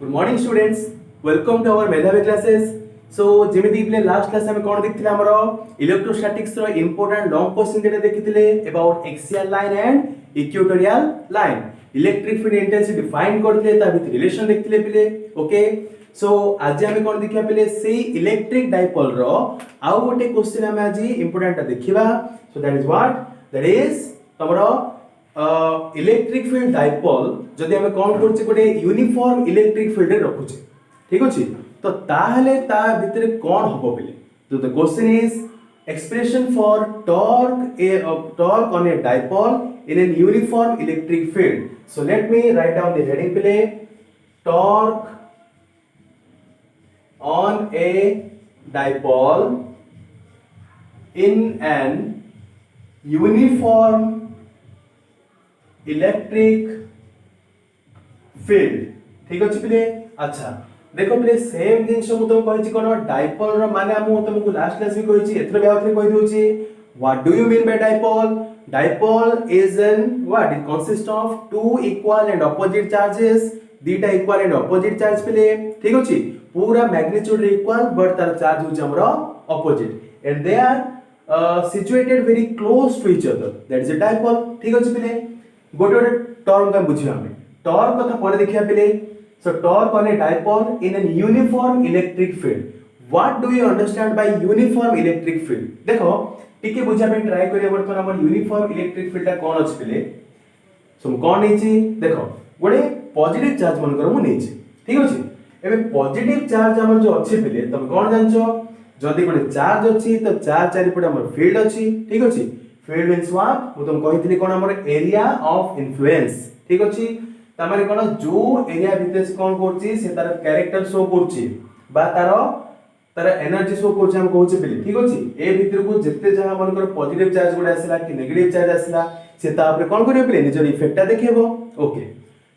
Good morning students. Welcome to our Medhavi classes. So जेमिति प्ले last class में कोन देखथिले हमरो इलेक्ट्रोस्टैटिक्स रो इंपोर्टेंट लॉन्ग क्वेश्चन जेटा देखिथिले about axial line and equatorial line electric field intensity define करथिले ता भितर रिलेशन देखथिले पिले ओके सो आज हम कोन देखिया पिले सेही इलेक्ट्रिक डाइपोल रो आउ गोटे क्वेश्चन हम आज इंपोर्टेंट देखिबा so that is what that is तमरो इलेक्ट्रिक फील्ड डाइपोल जदि हम कोन करछि गोटे यूनिफॉर्म इलेक्ट्रिक फील्ड रखुछि ठीक अछि तो ताहले ता भितर कोन हबो बिले तो the question is expression for torque on a dipole in a uniform electric field. So let me write down the heading below. Torque on a dipole in an uniform electric field. ठीक अछि पिले अच्छा देखो play same जिंस मु तुम कहि छि कोन dipole रो माने हम तुमको लास्ट क्लास में कहि छि एथरो बेआथरे कहि दोछि what do you mean by dipole dipole is an what it consist of two equal and opposite charges दीटा इक्वल एंड ऑपोजिट चार्ज प्ले ठीक अछि पूरा मैग्नीट्यूड इक्वल बट तार चार्ज होछि हमरो opposite and they are situated very close to each other that is a dipole ठीक अछि प्ले गोटे गोटे टर्म का बुझियो हम टॉर्क कथा परे देखिया play So torque on a dipole in a uniform electric field. What do you understand by uniform electric field? देखो टिके बुझा पे ट्राई करिया बर्तन हमर यूनिफॉर्म इलेक्ट्रिक फील्ड ता कोन अछि पिले सो हम कोन नै छी देखो गोटे पॉजिटिव चार्ज मन कर मु नै छी ठीक अछि एबे पॉजिटिव चार्ज हमर जो अछि पिले तमे कोन जानछो जदी गोटे चार्ज अछि तो चार्ज चारि पटे हमर फील्ड अछि ठीक अछि फील्ड मींस व्हाट मु तुम कहितली कोन हमर एरिया ऑफ इन्फ्लुएंस ठीक अछि तामाने कोन जो एरिया भितर से कोन करछि से तार कैरेक्टर शो करछि बा तार एनर्जी शो करछि हम कहउछि बिली ठीक अछि ए भितर को जत्ते जहा मन कर पॉजिटिव चार्ज गुडा आसीला कि नेगेटिव चार्ज आसीला से ता ऊपर कोन करियो बिली निजर इफेक्टटा देखेबो ओके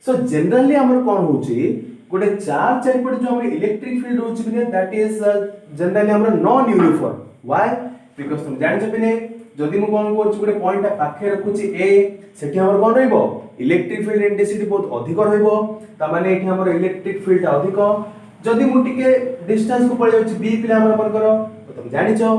सो जनरली हमर कोन होछि गोटे चार्ज चारि पटे जो हमर इलेक्ट्रिक फील्ड होछि बिली दैट इज जनरली हमर नॉन यूनिफॉर्म व्हाई बिकॉज़ तुम जानि छ बिली जदि मु कोन करछि गोटे पॉइंट पाखे रखुछि ए सेठी हमर कोन रहइबो इलेक्ट्रिक फील्ड इंटेंसिटी बहुत अधिक रहइबो ता माने एठी हमर इलेक्ट्रिक फील्ड अधिक जदि मु टिके डिस्टेंस को पळे अछि बी पिला हमर मन करो तो तुम जानि छ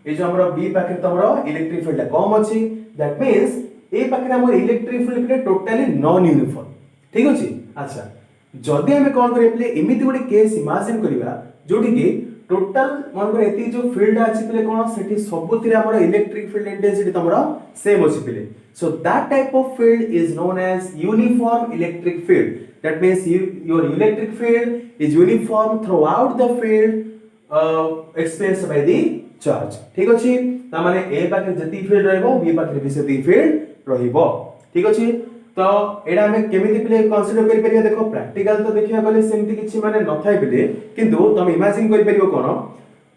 ए जो हमर बी पाखे तमरो इलेक्ट्रिक फील्ड कम अछि दैट मींस ए पाखे हमर electric field totally non uniform ठीक अछि अच्छा जदि हम कोन करिय प्ले एमिति गोटे केस इमेजिन करिवा जोठी कि टोटल मन को एती जो फील्ड अछि प्ले कोन सेठी सबुथिरे हमर इलेक्ट्रिक फील्ड इंटेंसिटी तमरो सेम अछि play so that type of field is known as uniform electric field that means your electric field is uniform throughout the field expressed by the charge ठीक अछि ता माने a पाखे जति field रहइबो b पाखे भी सेति फील्ड रहइबो ठीक अछि तो एडा हमें केमिति प्ले कंसीडर करि परिया देखो प्रैक्टिकल तो देखिया गले सेमति किछि माने नथाय बिले किंतु तुम इमेजिन करि परियो कोन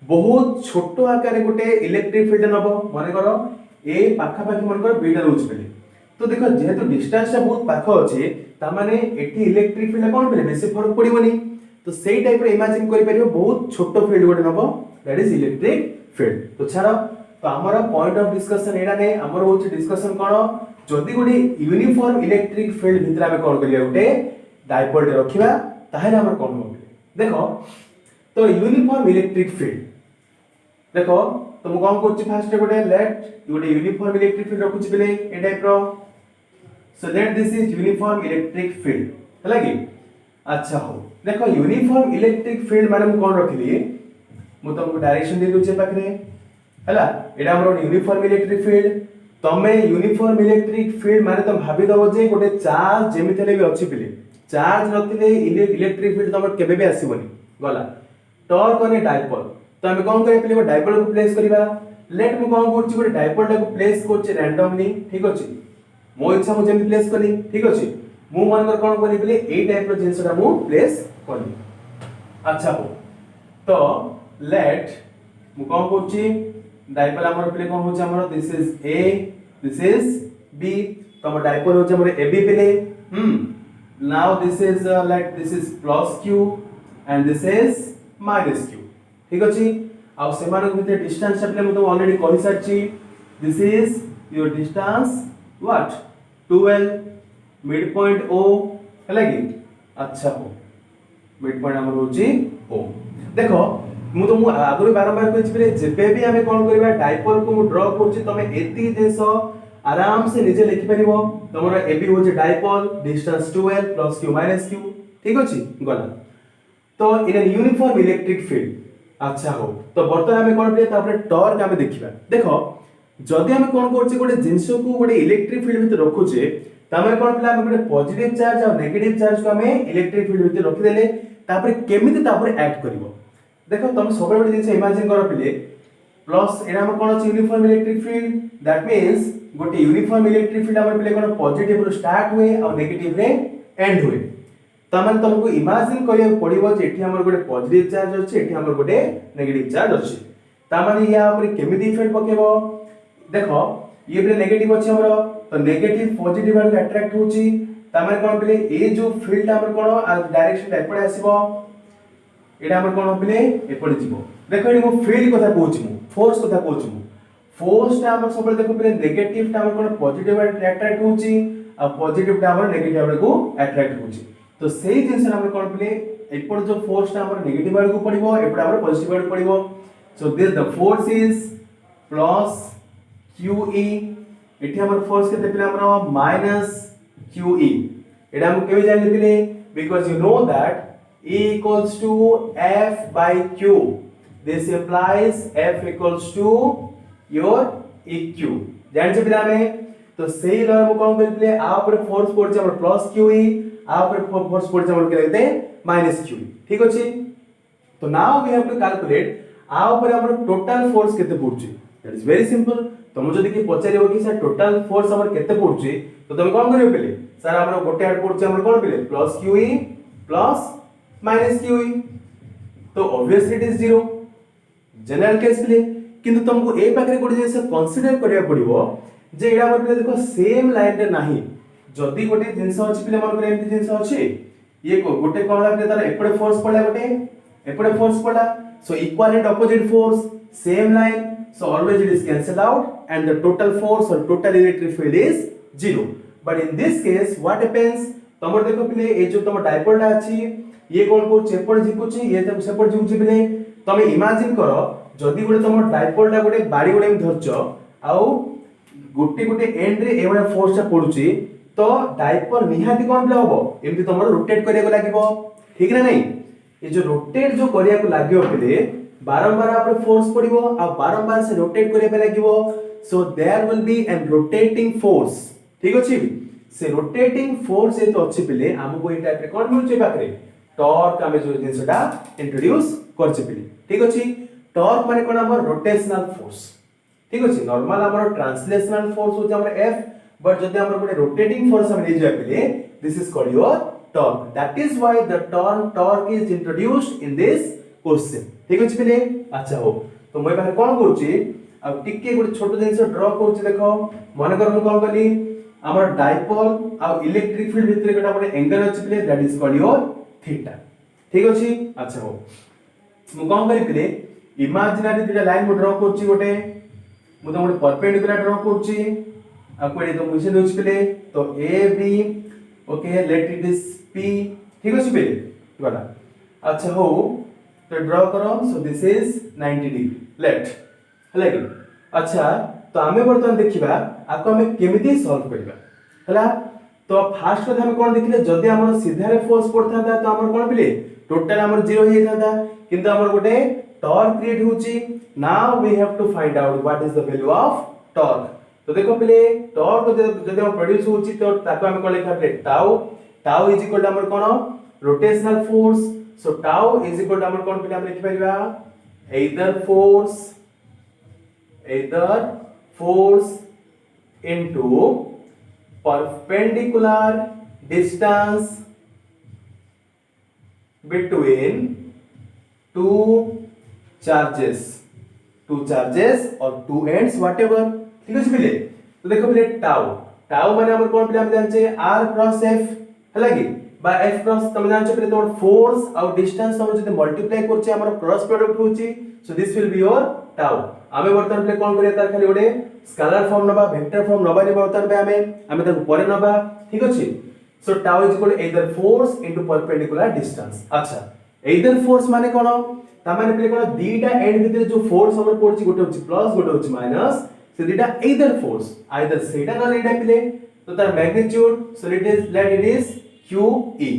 बहुत छोटो आकार गोटे इलेक्ट्रिक फील्ड नबो माने करो ए पाखा पाखी मन कर बीटा रोज पेले तो देखो जेहेतु डिस्टेंस ता बहुत पाखो अछि ता माने एठी इलेक्ट्रिक फील्ड कोन पेले बेसी फरक पड़िबोनी तो सेही टाइप रे इमेजिन करि परियो बहुत छोटो फील्ड गोटे नबो दैट इज इलेक्ट्रिक फील्ड तो छाड़ो तो हमर पॉइंट ऑफ डिस्कशन एडा नै हमर होछि डिस्कशन कोन जदि गोटे यूनिफॉर्म इलेक्ट्रिक फील्ड भितर हम कोन करिया गोटे डाइपोल रखिबा ताहेले हमर कोन होबे देखो तो यूनिफॉर्म इलेक्ट्रिक फील्ड देखो तो मु कोन करछि फास्ट गोटे लेट गोटे यूनिफॉर्म इलेक्ट्रिक फील्ड रखुछि बेले ए टाइप रो so let this is uniform electric field हला कि अच्छा हो देखो यूनिफॉर्म इलेक्ट्रिक फील्ड माने मु कोन रखिली मु तुमको डायरेक्शन दे दोचे पाखरे हला एडा हमर यूनिफॉर्म इलेक्ट्रिक फील्ड तमे यूनिफॉर्म इलेक्ट्रिक फील्ड माने तुम भाबी दबो जे गोटे चार्ज जेमिथले भी अछि पिले चार्ज नथिले इलेक्ट्रिक फील्ड तमर केबे भी आसीबोनी गला टॉर्क ऑन ए डाइपोल तो हम कोन करे पिले डाइपोल को प्लेस करिबा लेट मु कोन करछि गोटे डाइपोल को प्लेस करछि रैंडमली ठीक अछि मो इच्छा मु जेम प्लेस करी ठीक अछि मु मन कर कोन करी पिले ए टाइप रो जिंसटा मु प्लेस करी अच्छा हो तो लेट मु कोन करछि डाइपोल हमर पिले कोन होछि हमर this is A this is B तो हमर डाइपोल होछि हमर ए बी पिले now this is like this is plus q and this is minus q ठीक अछि आ सेमान भितर डिस्टेंस अपने मु तो ऑलरेडी कहि सारछि this is your distance what 12 mid point O हला कि अच्छा हो मिड पॉइंट हमर होची ओ देखो मु तो मु आगु बारंबार कहछि बले जेबे भी हमें कोन करबा डाइपोल को मु ड्रा करछि तमे एती देसो आराम से निजे लिखि परिबो तमरो एबी होची dipole distance 2l plus q minus q ठीक अछि गला तो इन एन यूनिफॉर्म इलेक्ट्रिक फील्ड अच्छा हो तो बर्तमान हमें कोन पे तापर टॉर्क हमें देखिबा देखो जदि हमें कोन करछि गोटे जिंस को गोटे इलेक्ट्रिक फील्ड भीतर रखुछे तामे कोन पिला हमें गोटे पॉजिटिव चार्ज और नेगेटिव चार्ज को हमें इलेक्ट्रिक फील्ड भीतर रखि देले तापर केमिति तापर ऐड करबो देखो तुम सब गोटे जिंस इमेजिन करो पिले प्लस एना हम कोन अछि uniform electric field that means गोटे यूनिफॉर्म इलेक्ट्रिक फील्ड हमर पिले कोन पॉजिटिव रो स्टार्ट हुए और नेगेटिव रे एंड हुए तमन तुमको इमेजिन करिया पड़िबो जे एठी हमर गोटे पॉजिटिव चार्ज अछि एठी हमर गोटे नेगेटिव चार्ज अछि ता माने या ऊपर केमिति इफेक्ट पकेबो देखो ये भी नेगेटिव अछि हमर तो नेगेटिव पॉजिटिव वाला अट्रैक्ट होची ता माने कोन पिले ए जो फील्ड हमर कोन डायरेक्शन एपडे आसीबो एटा हमर कोन पिले एपडे जीवो देखो एडी मो फील्ड कथा कहूची मु फोर्स कथा कहूची मु फोर्स ता हमर सब देखो पिले नेगेटिव ता हमर कोन पॉजिटिव वाला अट्रैक्ट होची आ पॉजिटिव ता हमर नेगेटिव वाला को अट्रैक्ट होची तो सेही जिंस हमर कोन पिले एपड जो फोर्स ता हमर नेगेटिव वाला को पड़िबो एपड हमर पॉजिटिव वाला पड़िबो so this the force is plus QE एठी हमर फोर्स केते पिले हमर माइनस QE एटा हम केबे जानि पिले because you know that E equals to F by Q this implies F equals to your EQ जानि छ पिला में तो सेही ल हम कोन कर पिले आ ऊपर फोर्स पड़छ हमर प्लस QE आ ऊपर फोर्स पड़छ हमर के लगते माइनस QE ठीक अछि तो now we have to calculate आ ऊपर हमर टोटल फोर्स केते पड़छ दैट इज वेरी सिंपल तुम जदि कि पचारिबो कि सर टोटल फोर्स हमर केते पड़छ तो तुम कोन करियो पहिले सर हमर गोटे आड पड़छ हमर कोन पहिले plus QE plus minus QE तो obviously it is 0 general case पहिले किंतु तुमको ए पाखरे गोटे जैसे कंसीडर करिया पड़िबो जे एडा हमर पहिले देखो सेम लाइन रे नाही जदि गोटे जिंस अछि पहिले मन करे एमती जिंस अछि ये को गोटे कोन लागले तार एपडे फोर्स पड़ला गोटे एपडे फोर्स पड़ला so equal and opposite force same line so always it is cancelled out and the total force or total electric field is 0 but in this case what happens तमर देखो पिले ए जो तम डाइपोल टा अछि ये कोन को चेपड़ झिकुची ये तम सेपड़ झिकुची पिले तमे इमेजिन करो जदी गोटे तम डाइपोल टा गोटे बाड़ी गोटे धरचो आउ गोटे गोटे एंड रे एवडा फोर्स टा पडुची तो डाइपोल निहाती कोन पिले होबो एमती तमर रोटेट करिया को लागिबो ठीक ना नहीं ये जो रोटेट जो करिया को लागियो पिले बारंबार आप फोर्स पड़िबो आ बारंबार से रोटेट करे पे लागिबो so there will be an rotating force ठीक अछि से रोटेटिंग फोर्स ए तो अछि पिले हमको ए टाइप रे कोन मिलुचे पाकरे टॉर्क हमें जो जिंसटा इंट्रोड्यूस करछि पिले ठीक अछि टॉर्क माने कोन हमर रोटेशनल फोर्स ठीक अछि नॉर्मल हमर ट्रांसलेशनल फोर्स होचे हमर F बट जदि हमर कोन रोटेटिंग फोर्स हम ले जाय पिले this is called your torque that is why the term torque is introduced in this question ठीक अछि पिले अच्छा हो तो मैं बाहर कोन करूची अब टिके गोटे छोट जिंस ड्रा करूची देखो मन कर मु कोन कली हमर डाइपोल आ इलेक्ट्रिक फील्ड भितरे गोटा गोटे एंगल अछि पिले that is called your theta ठीक अछि अच्छा हो मु कोन करी पिले इमेजिनरी दुटा लाइन मु ड्रा करूची गोटे मु तो गोटे परपेंडिकुलर ड्रा करूची आ कोडे तो मुसे दोछ पिले तो A B okay let it is P ठीक अछि पिले गला अच्छा हो तो ड्रा करो so this is 90 degree let हला कि अच्छा तो हमें बर्तमान देखिबा आको हमें केमिति सॉल्व करबा हला तो फास्ट कथा हम कोन देखिले जदी हमर सीधा रे फोर्स पड़थाता तो हमर कोन पिले टोटल हमर 0 हे थाता किंतु हमर गोटे टॉर्क क्रिएट होची now we have to find out what is the value of torque तो देखो पिले टॉर्क जदी हम प्रोड्यूस होची तो ताको हम कोन लिखा पिले tau tau is equal to हमर कोन rotational force so tau is equal to हमर कोन पिले हम लिख परिबा either force into perpendicular distance between two charges or two ends whatever ठीक अछि पिले तो देखो पिले tau माने हमर कोन पिले हम जान छे r cross f हला कि बा f क्रॉस तुम जान छे तो फोर्स और डिस्टेंस हम जदि मल्टीप्लाई करछे हमर क्रॉस प्रोडक्ट होची so this will be your tau हमें वर्तमान प्ले कोन करिया तार खाली ओडे स्केलर फॉर्म नबा वेक्टर फॉर्म नबा नि वर्तमान पे हमें ताको परे नबा ठीक अछि सो tau is equal to either force into perpendicular distance. अच्छा either force माने कोन ता माने पे कोन दीटा एंड भितर जो फोर्स हमर पड़छि गोटे होछि प्लस गोटे होछि माइनस से दीटा either force either सेटा न एटा पिले तो तार magnitude so it is QE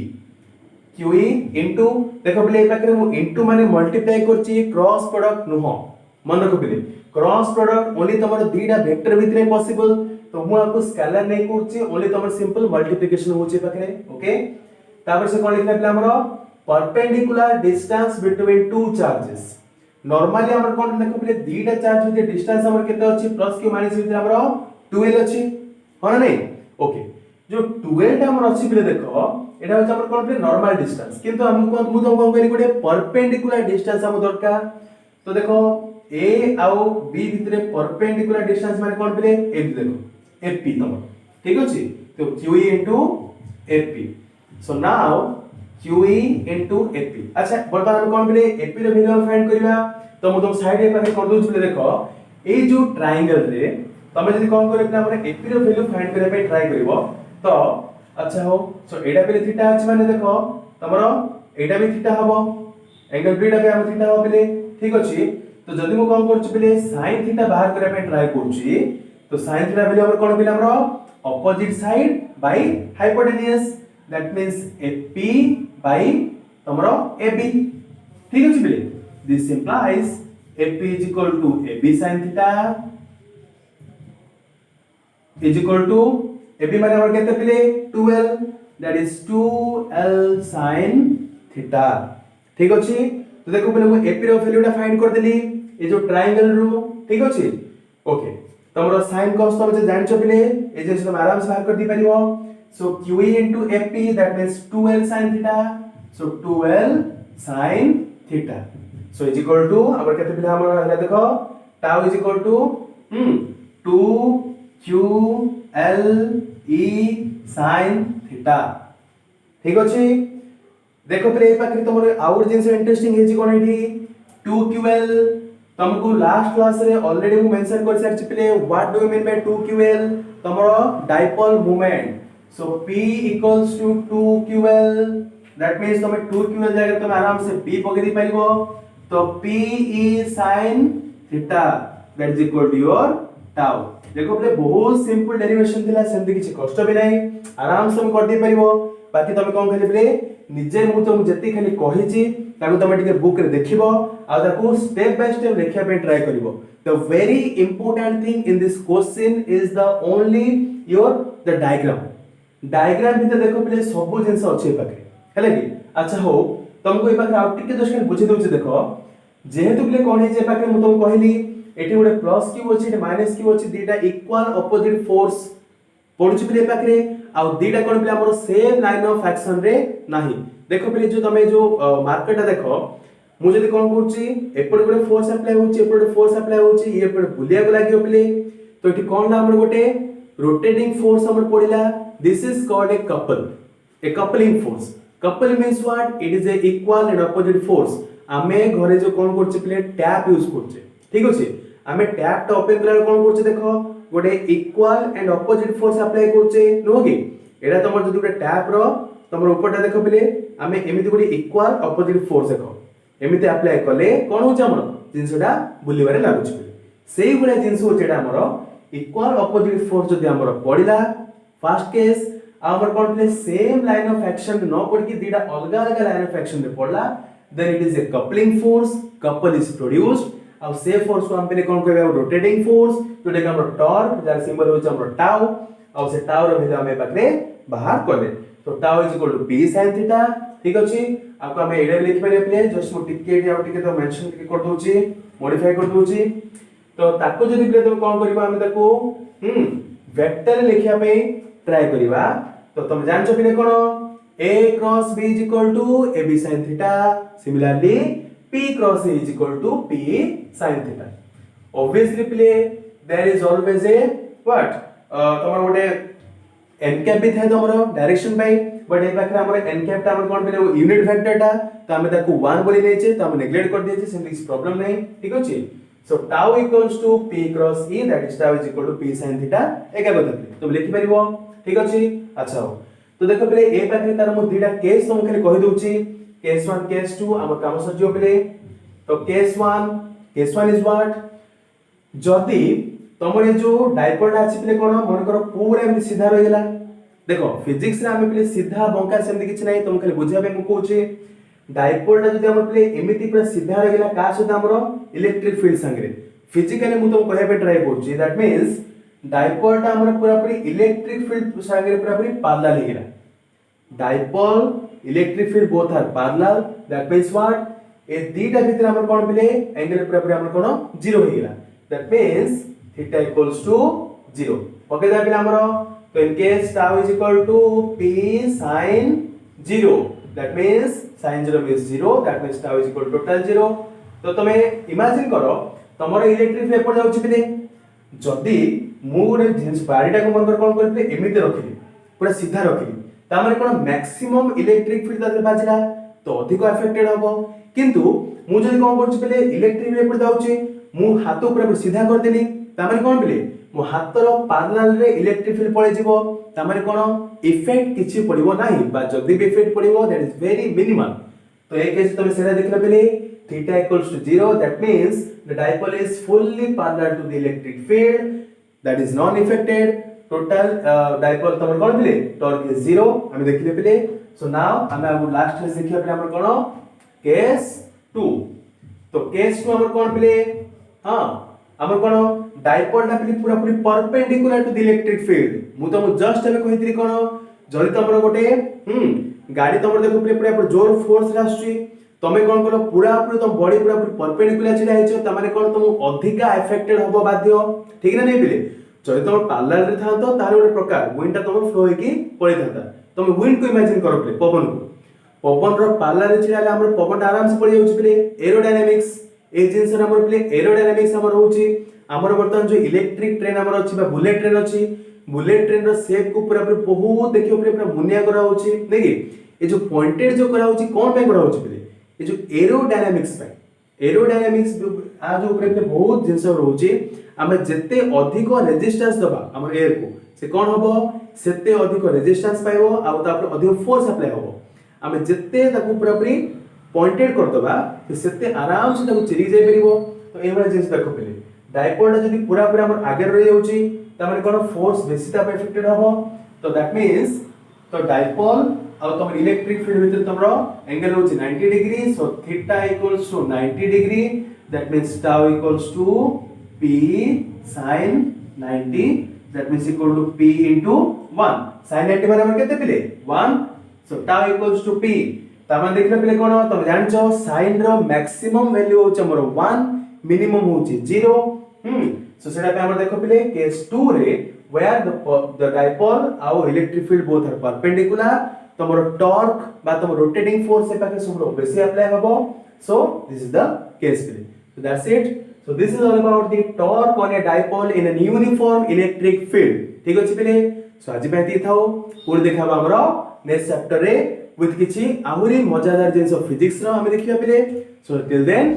QE into देखो पिले ए पाखरे मु इनटू माने मल्टीप्लाई करछि क्रॉस प्रोडक्ट नुह मन रखो पिले क्रॉस प्रोडक्ट ओनली तमर दीटा वेक्टर भितरे पॉसिबल तो मु आपको स्केलर नै करछि ओनली तमर सिंपल मल्टीप्लिकेशन होछि पाखरे ओके तापर से कोन लिखला पिले हमरो perpendicular distance between two charges normally हमर कोन देखो पिले दीटा चार्ज भितर डिस्टेंस हमर केते अछि प्लस के माइनस भितर हमरो 12 अछि हो ना नहीं ओके जो 12 टा हमर अछि पिले देखो एटा होछ हमर कोन पिले नॉर्मल डिस्टेंस किंतु हम कोन मु तो कोन करी गोटे परपेंडिकुलर डिस्टेंस हम दरकार तो देखो A आउ B भितरे परपेंडिकुलर डिस्टेंस माने कोन पिले ए देखो AP तमर ठीक अछि तो QE into AP so now QE into AP अच्छा वर्तमान हम कोन पिले AP रे वैल्यू फाइंड करबा तो मु तुम साइड ए पाखे कर दोछ पिले देखो ए जो ट्रायंगल रे तमे जदी कोन करे पिले हमरे AP रे वैल्यू फाइंड करे पे ट्राई करबो तो अच्छा हो सो एटा पिले थीटा अछि माने देखो तमरो एटा भी थीटा हबो एंगल बीटा पे हम थीटा हो पिले ठीक अछि तो जदी मु कोन करछि पिले sin थीटा बाहर करे पे ट्राई करछि तो sin थीटा वैल्यू हमर कोन पिले हमरो opposite side by hypotenuse that means AP by तमरो AB ठीक अछि पिले this implies AP is equal to AB sin theta is equal to AB माने हमर केते पिले 12 that is 2L sin theta ठीक अछि तो देखो पिले मु AP रो वैल्यूटा फाइंड कर देली ए जो ट्रायंगल रो ठीक अछि ओके तमरो sin cos तमे जे जानि छ पिले ए जे तुम आराम से बाहर कर दी परिबो सो QE into AP that means 2L sin theta so 2L sin theta so is equal to अगर केते पिले हमर हला देखो tau is equal to 2QL E sin theta ठीक अछि देखो पिले ए पाखरे तमर आउर जिंस इंटरेस्टिंग हेछि कोन एठी 2QL तुमको लास्ट क्लास रे ऑलरेडी मु मेंशन कर सारछि पिले what do you mean by 2QL तमरो dipole moment so P equals to 2QL that means तुम 2QL जगह तुम आराम से P पके दी पाइबो तो P is sin theta that is equal to your tau देखो पिले बहुत सिंपल डेरिवेशन थिला सेमति किछि कष्ट भी नाही आराम से हम कर दी पाइबो बाकी तुम कोन खाली पिले निजे मु तो जति खाली कहिछि ताको तुम टिके बुक रे देखिबो आ ताको स्टेप बाय स्टेप लिखिया पे ट्राई करिवो the very important thing in this question is the only your the diagram भीतर देखो पिले सब जिंस अछि पाखे हेले कि अच्छा हो तुमको ए पाखे आउट टिके जस्ट बुझी दोछि देखो जेहेतु पिले कोन हे जे पाखे मु तुम कहली एठी गोटे प्लस क्यू अछि एठी माइनस क्यू अछि दीटा इक्वल ऑपोजिट फोर्स पडुछि पिले पाखे आ दीटा कोन पिले हमर सेम लाइन ऑफ एक्शन रे नाही देखो पिले जो तमे जो मार्केट देखो मु जदी कोन करछि एपड गोटे फोर्स अप्लाई होछि एपड फोर्स अप्लाई होछि ये एपड बुलिया को लागियो पिले तो एठी कोन ना हमर गोटे रोटेटिंग फोर्स हमर पडिला this is called a coupling force couple means what it is a equal and opposite force आमे घरे जो कोन करछि पिले टैप यूज करछि ठीक अछि आमे टैप तो ओपन करला कोन करछि देखो गोटे equal and opposite force apply करछि नो कि एडा तमर जदी गोटे टैप रो तमर ऊपरटा देखो पिले आमे एमिति गोटे इक्वल ऑपोजिट फोर्स देखो एमिति अप्लाई करले कोन होछ हमर जिंसटा बुलिबारे लागुछ सेही गुडा जिंस होछेडा हमर इक्वल ऑपोजिट फोर्स जदी हमर पडिला फर्स्ट केस हमर कोन पिले सेम लाइन ऑफ एक्शन न पड़ कि दीटा अलग अलग लाइन ऑफ एक्शन रे पडला then it is a coupling force couple is produced अब से फोर्स को हम पे कोन कहबे रोटेटिंग फोर्स जोटे के हमर टॉर्क जार सिंबल होछ हमर टाउ अब से टाउ रो वैल्यू हमें पाखरे बाहर करले तो tau is equal to P sin theta ठीक अछि आपको हमें एडा लिख पारे प्ले जस्ट मो टिके आ टिके तो मेंशन टिके कर दोछि मॉडिफाई कर दोछि तो ताको जदी प्ले तुम कोन करबा हम ताको वेक्टर लिखिया पे ट्राई करबा तो तुम जानछो पिले कोन A cross B is equal to AB sin theta similarly P cross A is equal to P sin theta obviously play there is always a what तमर गोटे n cap भी थाए तमरो डायरेक्शन बाय बट ए पाखरे हमर n cap ता हमर कोन बेले unit vector ता तो हम ताको 1 बोली लेछे तो हम नेग्लेक्ट कर दिए छे सिंपली इस प्रॉब्लम नहीं ठीक अछि सो tau equals to P cross E that is tau is equal to P sin theta एका बदल तुम लिखि परिबो ठीक अछि अच्छा हो तो देखो पिले ए पाखे तार मु दुटा केस तुमको खाली कहि दोची केस 1 केस 2 हम काम सजियो पिले तो केस 1 इज व्हाट जदी तमरे जो डायपोल अछि पिले कोन मन करो पूरा एमि सीधा रहि गेला देखो फिजिक्स रे हम पिले सीधा बंका सेमति किछ नै तुम खाली बुझाबे मु कहूची डायपोल ता जदी हम पिले एमिति पूरा सीधा रहि गेला का सदा हमरो इलेक्ट्रिक फील्ड संगे फिजिकली मु तुम कहबे ट्राई करची दैट मींस डायपोल ता हमरो पूरा पूरी इलेक्ट्रिक फील्ड संगे पूरा पूरी पैरेलल हे गेला dipole electric field both are parallel that means what ए दीटा भीतर हमर कोन पिले एंगल पूरा पूरी हमर कोन 0 हे गेला that means theta equals to 0 okay दा पिला हमरो तो in case tau is equal to p sin 0 that means sin 0 means 0 that means tau is equal to total 0 तो तमे इमेजिन करो तमरो इलेक्ट्रिक फील्ड एपड़ जाउची पिले जदी मु गोटे जिंस बारीटा को मन कर कोन करते एमिते रखिली पूरा सीधा रखिली ता माने कोन मैक्सिमम इलेक्ट्रिक फील्ड ताले बाजिला तो अधिक अफेक्टेड होबो किंतु मु जदी कोन करची पिले इलेक्ट्रिक फील्ड एपड़ जाउची मु हाथ पूरा सीधा कर देली ता माने कोन पिले मो हातर पैरेलल रे इलेक्ट्रिक फील्ड पळे जीवो ता माने कोन इफेक्ट किछि पडिवो नाही बा जदी भी इफेक्ट पडिवो दैट इज वेरी मिनिमल तो एक केस तमे सेरा देखला पेले theta equals to 0 that means the dipole is fully parallel to the electric field that is non effected total dipole तमर कोन पेले टॉर्क इज 0 हम देखले पेले सो नाउ हम अब लास्ट में देखिया पेले हमर कोन केस 2 तो केस 2 हमर कोन पेले हां हमर कोन डायपोल ता पूरा पूरी perpendicular to the electric field मु तो जस्ट अबे कहितरी कोन जदी तमरो गोटे गाड़ी तमरो देखो पूरा जोर फोर्स राष्ट्री तमे कोन करो पूरा पूरी तुम बॉडी पूरा पूरी परपेंडिकुलर छिड़ा हेचो त माने कोन तुम अधिका अफेक्टेड होबो बाध्य ठीक ना नै बिले जदी तुम पैरेलल रे था तो तार गोटे प्रकार विंड ता तुम फ्लो हेकी पड़ी थाता तुम विंड को इमेजिन करो प्ले पवन रो पैरेलल रे छिड़ाले हमर पवन आराम से पड़ी जाउछ प्ले एरोडायनामिक्स ए जिंस रे हमर प्ले एरोडायनामिक्स हमर होउची हमर वर्तमान जो इलेक्ट्रिक ट्रेन हमर अछि बा बुलेट ट्रेन अछि बुलेट ट्रेन रो शेप को पूरा पूरा बहुत देखियो पूरा मुनिया करा होछि देखि ए जो पॉइंटेड जो करा होछि कोन पे करा होछि प्ले ए जो एरोडायनामिक्स आ जो ऊपर बहुत जिंस रहउछि हम जत्ते अधिक रेजिस्टेंस दबा हमर एयर को से कोन हबो सेते अधिक रेजिस्टेंस पाइबो आ तापर अधिक फोर्स अप्लाई हबो हम जत्ते ताकू पूरा पूरी पॉइंटेड कर दबा सेते आराम से ताकू चिरी जाय परिबो तो ए वाला जिंस देखो पले डायपोल जदी पूरा पूरा हमर आगे रहि जाउची त माने कोन फोर्स बेसी ता इफेक्टेड हबो तो दैट मींस तो डायपोल और तमर इलेक्ट्रिक फील्ड भीतर तमरो एंगल होची 90 degree so theta equals to 90 degree that means tau equals to p sin 90 that means equal to p into 1 sin 90 माने हमर केते पिले 1 so tau equals to p तमन देखले पिले कोन तुम जानछो sin रो मैक्सिमम वैल्यू होची हमर 1 मिनिमम होची 0 सो सेटा पे हमर देखो पिले केस 2 रे where the dipole our electric field both are perpendicular तमरो टॉर्क बा तम रोटेटिंग फोर्स से पाके सब बेसी अप्लाई हबो so this is the case पिले so that's it so this is all about the torque on a dipole in an uniform electric field ठीक अछि पिले सो आज पे थाओ पूरा देखाबा हमरो नेक्स्ट चैप्टर रे विथ किछि आहुरी मजादार जिंस ऑफ फिजिक्स रो हम देखिबा पिले सो टिल देन